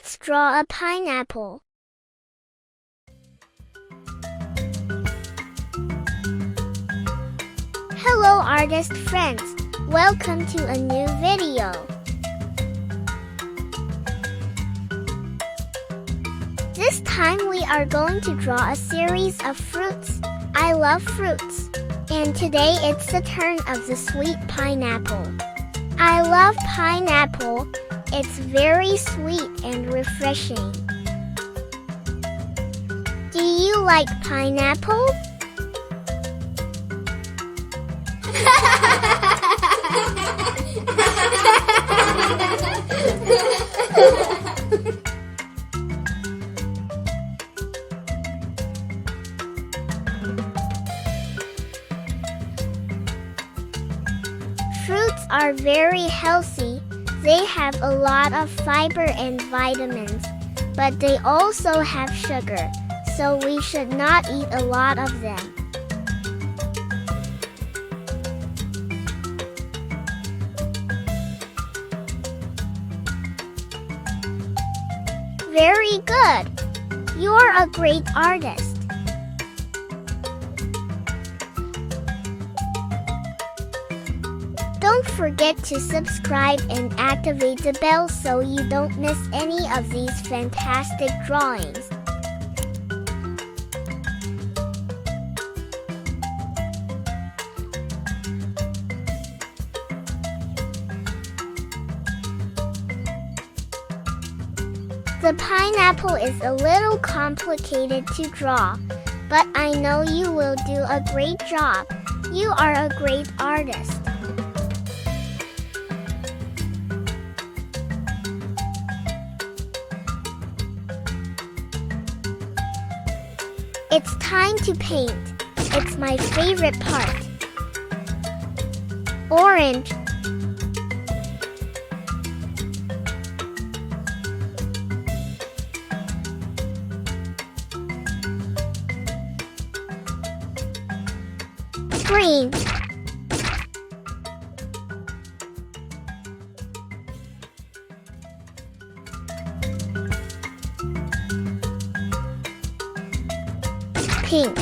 Let's draw a pineapple. Hello artist friends, welcome to a new video. This time we are going to draw a series of fruits. I love fruits. And today it's the turn of the sweet pineapple. I love pineapple. It's very sweet and refreshing. Do you like pineapple? Fruits are very healthy. They have a lot of fiber and vitamins, but they also have sugar, so we should not eat a lot of them. Very good! You're a great artist. Don't forget to subscribe and activate the bell so you don't miss any of these fantastic drawings. The pineapple is a little complicated to draw, but I know you will do a great job. You are a great artist. It's time to paint. It's my favorite part. Orange. Green. Pink.